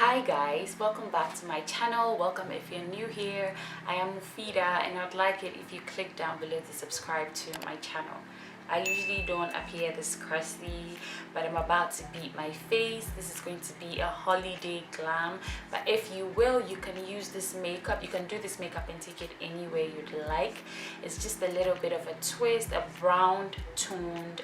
Hi guys, welcome back to my channel. Welcome if you're new here. I am Muphidaht and I'd like it if you click down below to subscribe to my channel. I usually don't appear this crusty, but I'm about to beat my face. This is going to be a holiday glam, but if you will, you can use this makeup. You can do this makeup and take it anywhere you'd like. It's just a little bit of a twist, a brown toned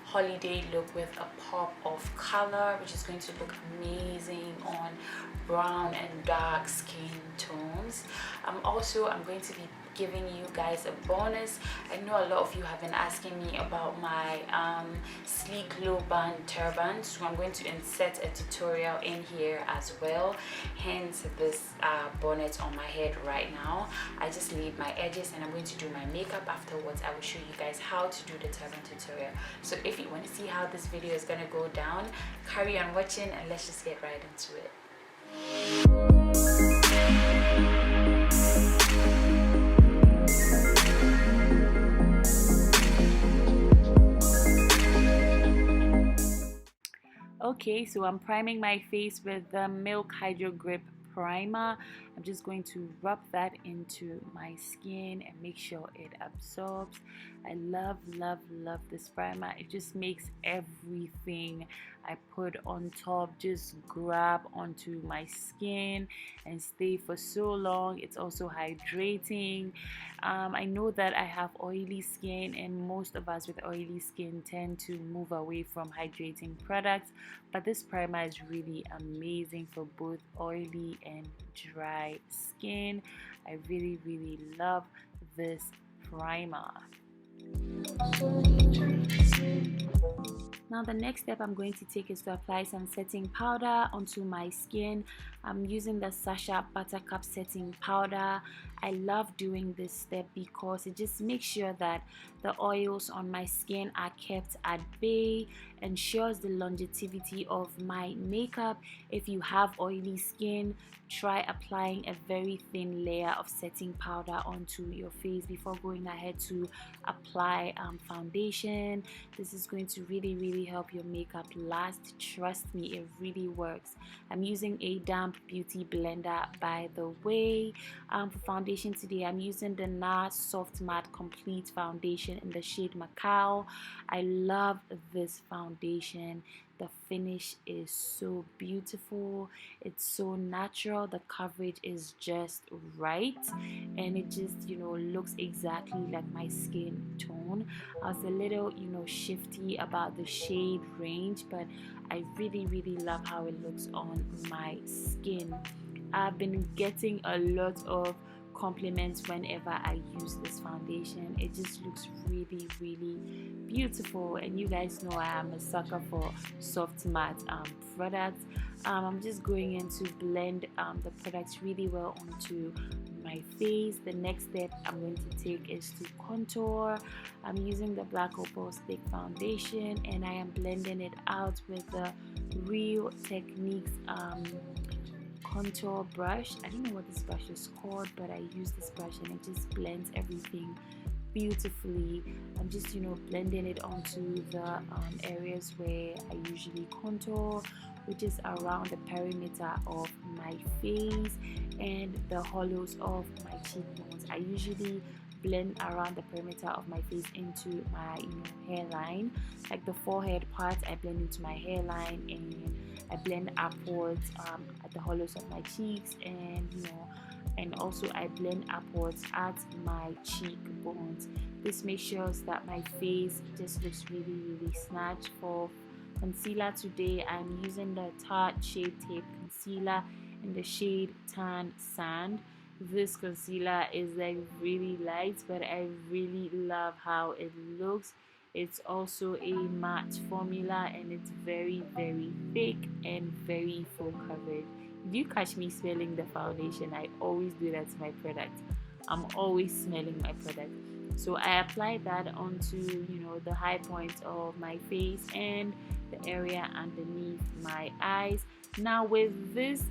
holiday look with a pop of color, which is going to look amazing on brown and dark skin tones. I'm going to be giving you guys a bonus. I know a lot of you have been asking me about my sleek low band turban, so I'm going to insert a tutorial in here as well, hence this bonnet on my head right now. I just leave my edges and I'm going to do my makeup afterwards. I will show you guys how to do the turban tutorial. So if you want to see how this video is going to go down, carry on watching and let's just get right into it. Okay, so I'm priming my face with the Milk Hydro Grip primer. I'm just going to rub that into my skin and make sure it absorbs. I love this primer. It just makes everything I put on top just grab onto my skin and stay for so long. It's also hydrating. I know that I have oily skin, and most of us with oily skin tend to move away from hydrating products, but this primer is really amazing for both oily and dry skin. I really love this primer. Now the next step I'm going to take is to apply some setting powder onto my skin. I'm using the Sacha Buttercup setting powder. I love doing this step because it just makes sure that the oils on my skin are kept at bay, ensures the longevity of my makeup. If you have oily skin, try applying a very thin layer of setting powder onto your face before going ahead to apply foundation. This is going to really help your makeup last. Trust me, it really works. I'm using a damp beauty blender, by the way. For foundation today, I'm using the Nars Soft Matte Complete Foundation in the shade Macao. I love this foundation. The finish is so beautiful, it's so natural, the coverage is just right, and it just, looks exactly like my skin tone. I was a little, shifty about the shade range, but I really love how it looks on my skin. I've been getting a lot of compliments whenever I use this foundation. It just looks really beautiful, and you guys know I am a sucker for soft matte products. I'm just going in to blend the products really well onto my face. The next step I'm going to take is to contour. I'm using the Black Opal Stick Foundation and I am blending it out with the Real Techniques contour brush. I don't know what this brush is called, but I use this brush and it just blends everything beautifully. I'm just blending it onto the areas where I usually contour, which is around the perimeter of my face and the hollows of my cheekbones. I usually blend around the perimeter of my face into my hairline, like the forehead part. I blend into my hairline and I blend upwards at the hollows of my cheeks, and also I blend upwards at my cheekbones. This makes sure that my face just looks really snatched. For concealer today, I'm using the Tarte Shape Tape Concealer in the shade Tan Sand. This concealer is like really light, but I really love how it looks. It's also a matte formula and it's very thick and very full coverage. If you catch me smelling the foundation, I always do that to my product. I'm always smelling my product. So I apply that onto the high points of my face and the area underneath my eyes. Now with this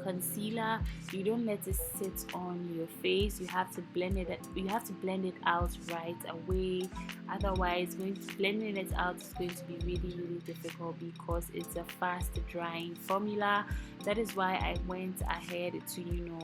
concealer, you don't let it sit on your face. You have to blend it out right away. Otherwise, blending it out is going to be really difficult because it's a fast drying formula. That is why I went ahead to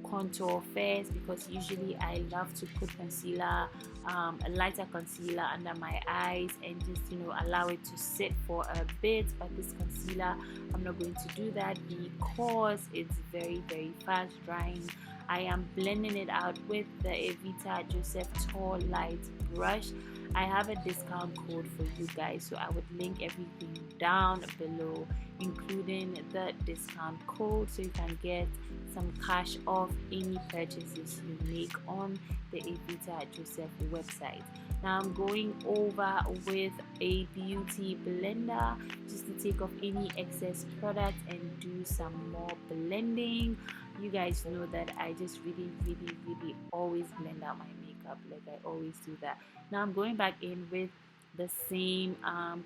contour first, because usually I love to put concealer, a lighter concealer under my eyes and just allow it to sit for a bit. But this concealer, I'm not going to do that because it's very fast drying. I am blending it out with the Evita Joseph Tall Light brush. I have a discount code for you guys, so I would link everything down below, including the discount code, so you can get some cash off any purchases you make on the Evita Joseph website. Now I'm going over with a beauty blender just to take off any excess product and do some more blending. You guys know that I just really always blend out my makeup, like I always do that. Now I'm going back in with the same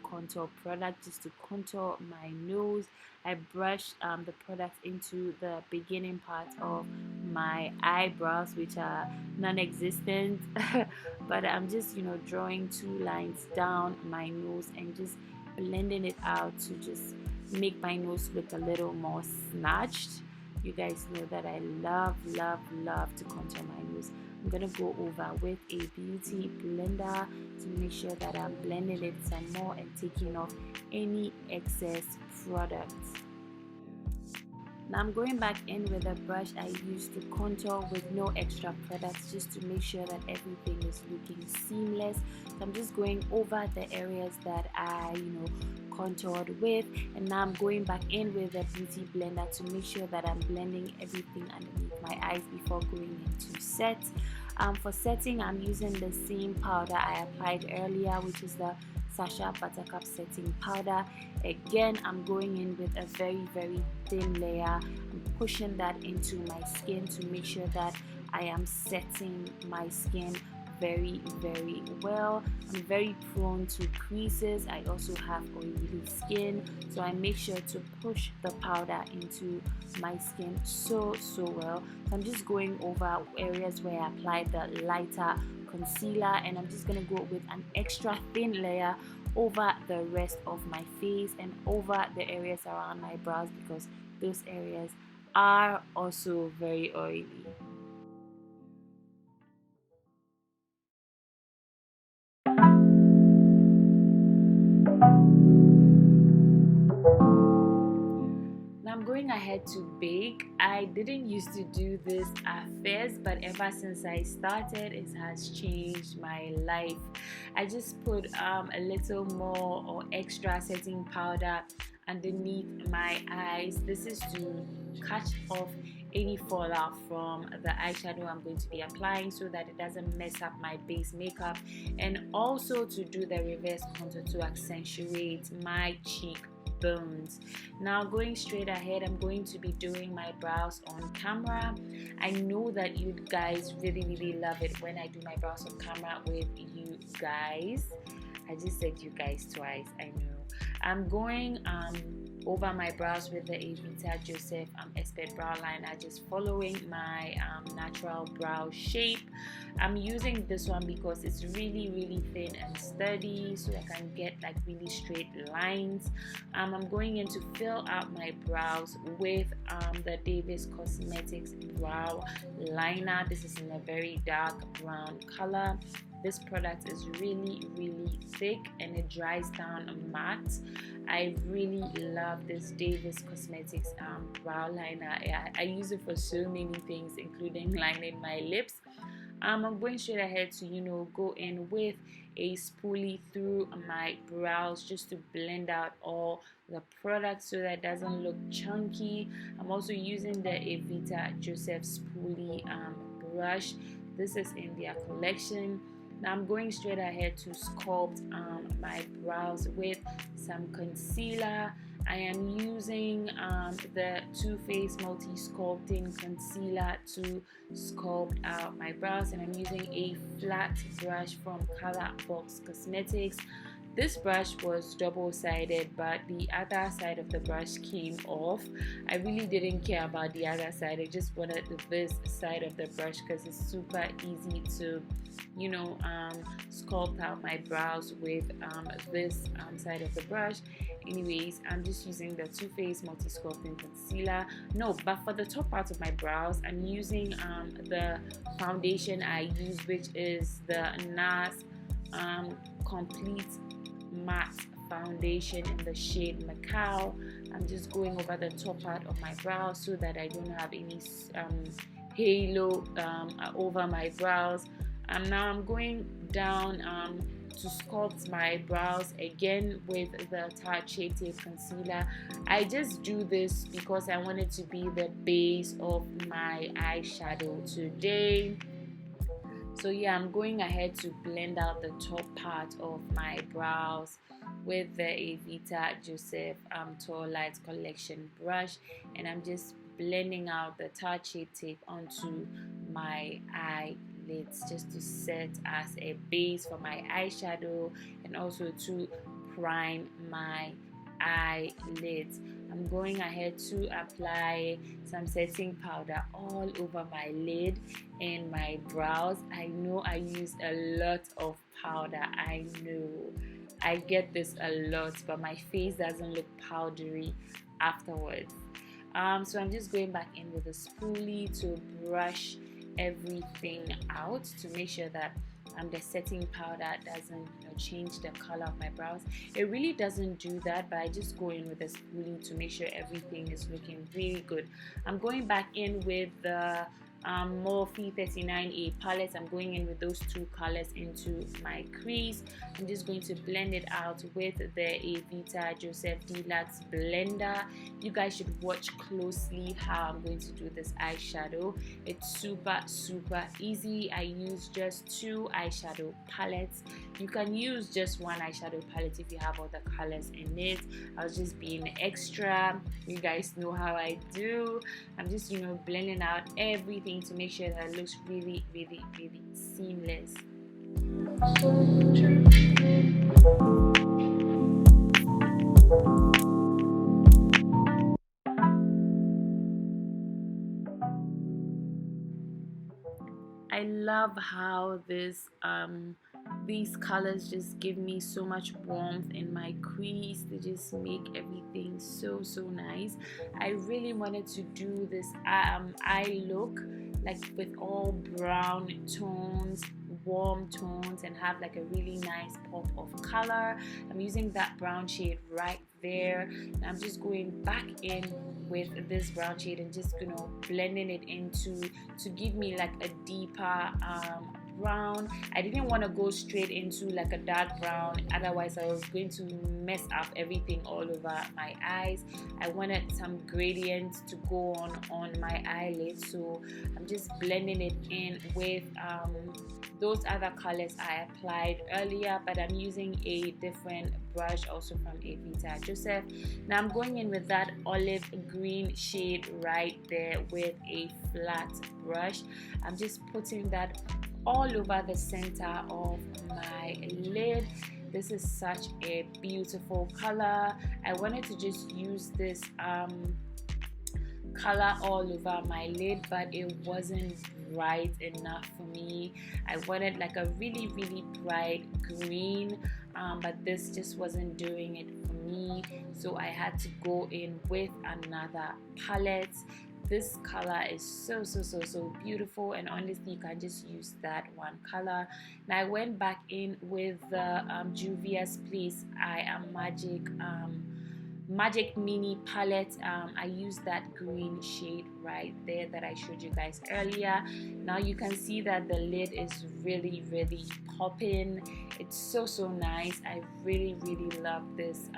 contour product just to contour my nose. I brush the product into the beginning part of my eyebrows, which are non-existent but I'm just drawing 2 lines down my nose and just blending it out to just make my nose look a little more snatched. You guys know that I love to contour my nose. I'm gonna go over with a beauty blender to make sure that I'm blending it some more and taking off any excess products. Now I'm going back in with a brush I used to contour with no extra products, just to make sure that everything is looking seamless. So I'm just going over the areas that I contoured with, and now I'm going back in with a beauty blender to make sure that I'm blending everything underneath my eyes before going into set. For setting, I'm using the same powder I applied earlier, which is the Sacha Buttercup setting powder. Again, I'm going in with a very thin layer. I'm pushing that into my skin to make sure that I am setting my skin very well. I'm very prone to creases. I also have oily skin, so I make sure to push the powder into my skin so well. So I'm just going over areas where I applied the lighter concealer, and I'm just gonna go with an extra thin layer over the rest of my face and over the areas around my brows, because those areas are also very oily. I'm going ahead to bake. I didn't used to do this at first, but ever since I started, it has changed my life. I just put a little more or extra setting powder underneath my eyes. This is to catch off any fallout from the eyeshadow I'm going to be applying, so that it doesn't mess up my base makeup, and also to do the reverse contour to accentuate my cheek bones. Now going straight ahead, I'm going to be doing my brows on camera. I know that you guys really love it when I do my brows on camera with you guys. I just said you guys twice, I know. I'm going over my brows with the Evita Joseph Expert Brow Liner, just following my natural brow shape. I'm using this one because it's really thin and sturdy, so I can get like really straight lines. I'm going in to fill out my brows with the Davis Cosmetics Brow Liner. This is in a very dark brown color. This product is really thick and it dries down matte. I really love this Davis Cosmetics brow liner. I use it for so many things, including lining my lips. I'm going straight ahead to go in with a spoolie through my brows just to blend out all the product so that it doesn't look chunky. I'm also using the Evita Joseph spoolie brush. This is in their collection. Now I'm going straight ahead to sculpt my brows with some concealer. I am using the Too Faced Multi Sculpting Concealer to sculpt out my brows, and I'm using a flat brush from Colorpop Cosmetics. This brush was double-sided, but the other side of the brush came off. I really didn't care about the other side. I just wanted this side of the brush because it's super easy to, you know, sculpt out my brows with this side of the brush. Anyways, I'm just using the Too Faced Multi Sculpting Concealer. No, but for the top part of my brows, I'm using the foundation I use, which is the Nars Complete Matte Foundation in the shade Macao. I'm just going over the top part of my brows so that I don't have any halo over my brows. Now I'm going down to sculpt my brows again with the Tarte Shape Tape Concealer. I just do this because I want it to be the base of my eyeshadow today. So yeah, I'm going ahead to blend out the top part of my brows with the Evita Joseph Tall Light Collection brush, and I'm just blending out the Tarte Shape Tape onto my eyelids just to set as a base for my eyeshadow and also to prime my eyelids. I'm going ahead to apply some setting powder all over my lid and my brows. I know I use a lot of powder. I know I get this a lot, but my face doesn't look powdery afterwards. So I'm just going back in with a spoolie to brush everything out to make sure that the setting powder doesn't change the color of my brows. It really doesn't do that, but I just go in with a spoolie to make sure everything is looking really good. I'm going back in with the Morphe 39A palette. I'm going in with those two colors into my crease. I'm just going to blend it out with the Evita Joseph Deluxe blender. You guys should watch closely how I'm going to do this eyeshadow. It's super easy. I use just 2 eyeshadow palettes. You can use just 1 eyeshadow palette if you have all the colors in it. I was just being extra. You guys know how I do. I'm just, you know, blending out everything to make sure that it looks really seamless. I love how these colors just give me so much warmth in my crease. They just make everything so nice. I really wanted to do this eye look like with all brown tones, warm tones, and have like a really nice pop of color. I'm using that brown shade right there, and I'm just going back in with this brown shade and just, you know, blending it into to give me like a deeper brown. I didn't want to go straight into like a dark brown, otherwise I was going to mess up everything all over my eyes. I wanted some gradient to go on my eyelids, so I'm just blending it in with those other colors I applied earlier, but I'm using a different brush also from Evita Joseph. Now I'm going in with that olive green shade right there with a flat brush. I'm just putting that all over the center of my lid. This is such a beautiful color. I wanted to just use this color all over my lid, but it wasn't bright enough for me. I wanted like a really bright green, but this just wasn't doing it for me, so I had to go in with another palette. This color is so beautiful, and honestly you can just use that one color. Now I went back in with the Juvia's Place I Am Magic Mini palette. I used that green shade right there that I showed you guys earlier. Now you can see that the lid is really popping. It's so nice. I really love this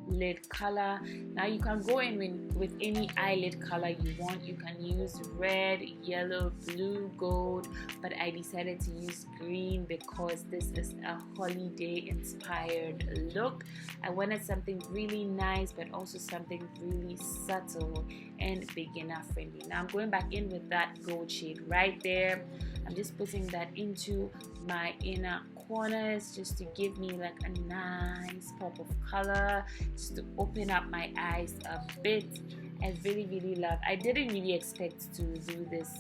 lid color. Now you can go in with any eyelid color you want. You can use red, yellow, blue, gold, but I decided to use green because this is a holiday inspired look. I wanted something really nice but also something really subtle and beginner friendly. Now I'm going back in with that gold shade right there. I'm just putting that into my inner corners just to give me like a nice pop of color, just to open up my eyes a bit. I really love. I didn't really expect to do this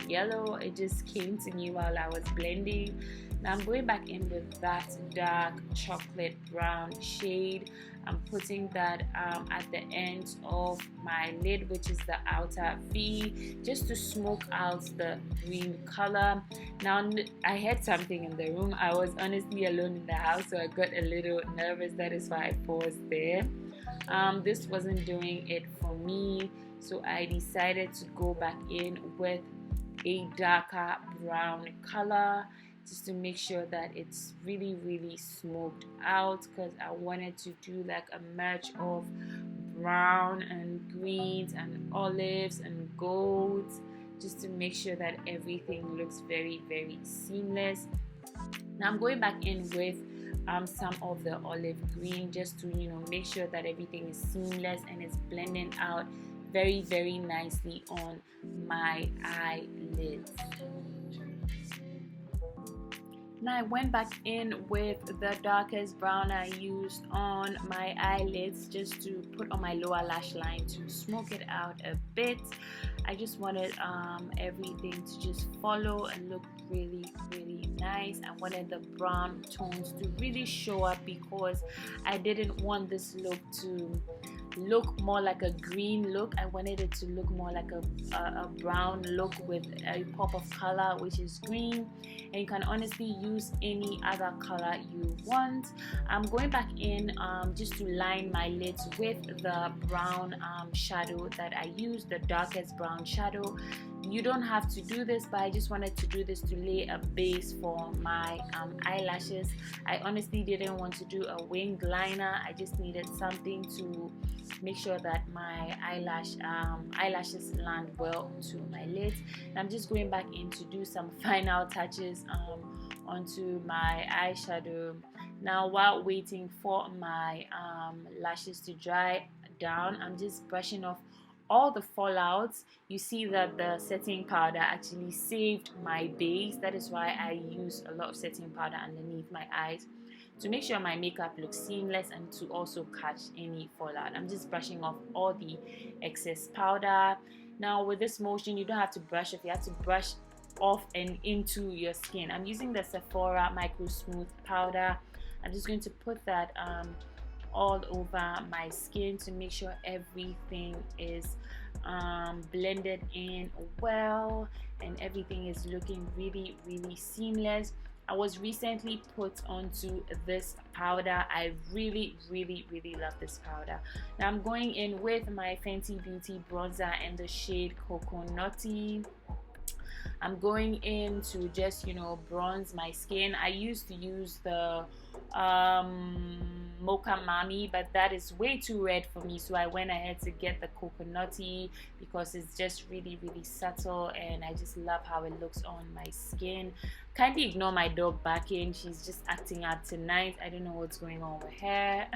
yellow. It just came to me while I was blending. Now I'm going back in with that dark chocolate brown shade. I'm putting that at the end of my lid, which is the outer V, just to smoke out the green color. Now I heard something in the room. I was honestly alone in the house, so I got a little nervous. That is why I paused there. This wasn't doing it for me, so I decided to go back in with a darker brown color, just to make sure that it's really smoked out, because I wanted to do like a merge of brown and greens and olives and golds, just to make sure that everything looks very seamless. Now I'm going back in with some of the olive green, just to make sure that everything is seamless and it's blending out very nicely on my eyelids. Now I went back in with the darkest brown I used on my eyelids, just to put on my lower lash line to smoke it out a bit. I just wanted everything to just follow and look really nice. I wanted the brown tones to really show up, because I didn't want this look to look more like a green look. I wanted it to look more like a brown look with a pop of color, which is green, and you can honestly use any other color you want. I'm going back in just to line my lids with the brown shadow that I used, the darkest brown shadow. You don't have to do this, but I just wanted to do this to lay a base for my eyelashes. I honestly didn't want to do a winged liner. I just needed something to make sure that my eyelashes land well to my lids. And I'm just going back in to do some final touches onto my eyeshadow. Now while waiting for my lashes to dry down, I'm just brushing off all the fallouts. You see that the setting powder actually saved my base. That is why I use a lot of setting powder underneath my eyes, to make sure my makeup looks seamless and to also catch any fallout. I'm just brushing off all the excess powder. Now with this motion, you don't have to brush off, you have to brush off and into your skin. I'm using the Sephora Micro Smooth powder. I'm just going to put that all over my skin to make sure everything is blended in well and everything is looking really seamless. I was recently put onto this powder. I really love this powder. Now I'm going in with my Fenty Beauty bronzer in the shade Coconutty. I'm going in to just bronze my skin. I used to use the Mocha Mami, but that is way too red for me, so I went ahead to get the Coconutty, because it's just really subtle and I just love how it looks on my skin. Kindly ignore my dog barking. She's just acting up tonight. I don't know what's going on with her.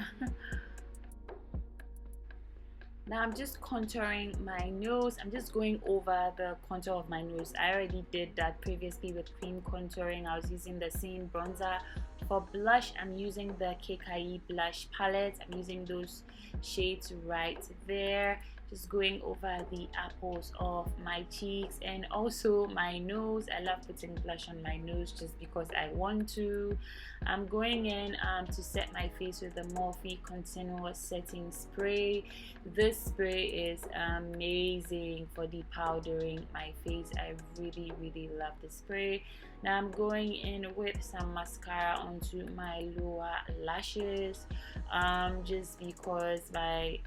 Now I'm just contouring my nose. I'm just going over the contour of my nose. I already did that previously with cream contouring. I was using the same bronzer. For blush, I'm using the Kikaye blush palette. I'm using those shades right there. Just going over the apples of my cheeks and also my nose. I love putting blush on my nose just because I want to. I'm going in to set my face with the Morphe Continuous Setting Spray. This spray is amazing for depowdering my face. I really love this spray. Now I'm going in with some mascara onto my lower lashes, just because my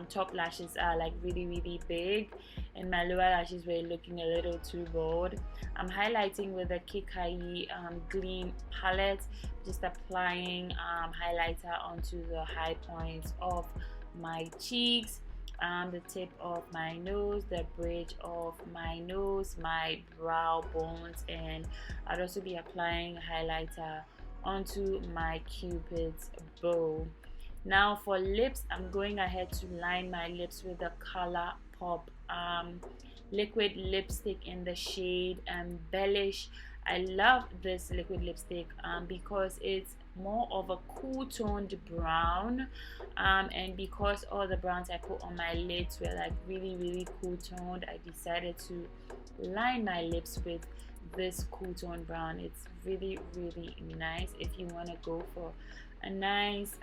top lashes are like really big and my lower lashes were looking a little too bold. I'm highlighting with the Kikaye Gleam palette, just applying highlighter onto the high points of my cheeks, the tip of my nose, the bridge of my nose, my brow bones, and I'll also be applying highlighter onto my Cupid's bow. Now for lips, I'm going ahead to line my lips with the Colorpop liquid lipstick in the shade Embellish. I love this liquid lipstick because it's more of a cool toned brown, and because all the browns I put on my lids were like really cool toned, I decided to line my lips with this cool tone brown. It's really nice. If you want to go for a nice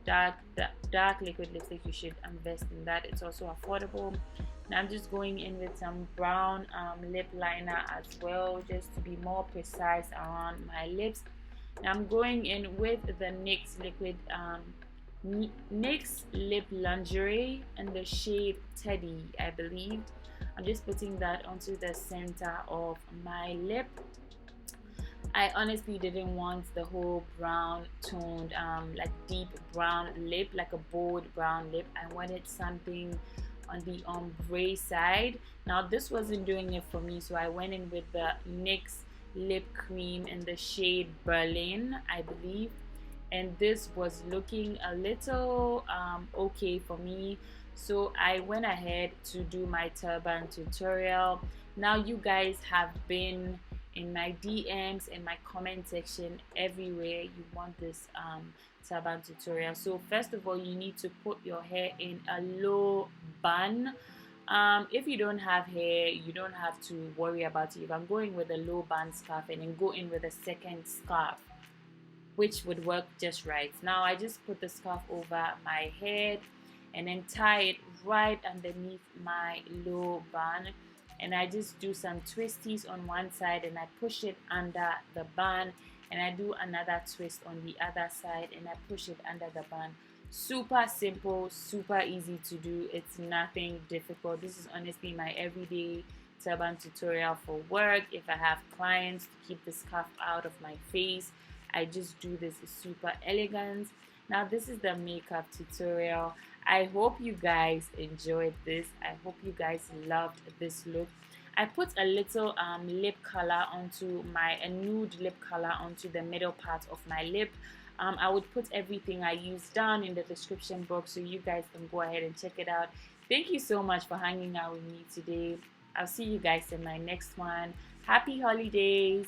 dark liquid lipstick, you should invest in that. It's also affordable. Now I'm just going in with some brown lip liner as well, just to be more precise around my lips. Now I'm going in with the NYX lip lingerie in the shade Teddy, I believe. I'm just putting that onto the center of my lip. I honestly didn't want the whole brown toned like deep brown lip, like a bold brown lip. I wanted something on the ombre side. Now this wasn't doing it for me, so I went in with the NYX lip cream in the shade Berlin, I believe, and this was looking a little okay for me, so I went ahead to do my turban tutorial. Now you guys have been in my DMs, in my comment section, everywhere. You want this turban tutorial. So first of all, you need to put your hair in a low bun. If you don't have hair, you don't have to worry about it. If I'm going with a low bun scarf, and then go in with a second scarf, which would work just right. Now I just put the scarf over my head and then tie it right underneath my low bun, and I just do some twisties on one side and I push it under the bun, and I do another twist on the other side and I push it under the bun. Super simple, super easy to do. It's nothing difficult. This is honestly my everyday turban tutorial for work. If I have clients to keep the scarf out of my face, I just do this. Super elegant. Now this is the makeup tutorial. I hope you guys enjoyed this. I hope you guys loved this look. I put a little lip color onto a nude lip color onto the middle part of my lip. I would put everything I used down in the description box so you guys can go ahead and check it out. Thank you so much for hanging out with me today. I'll see you guys in my next one. Happy holidays.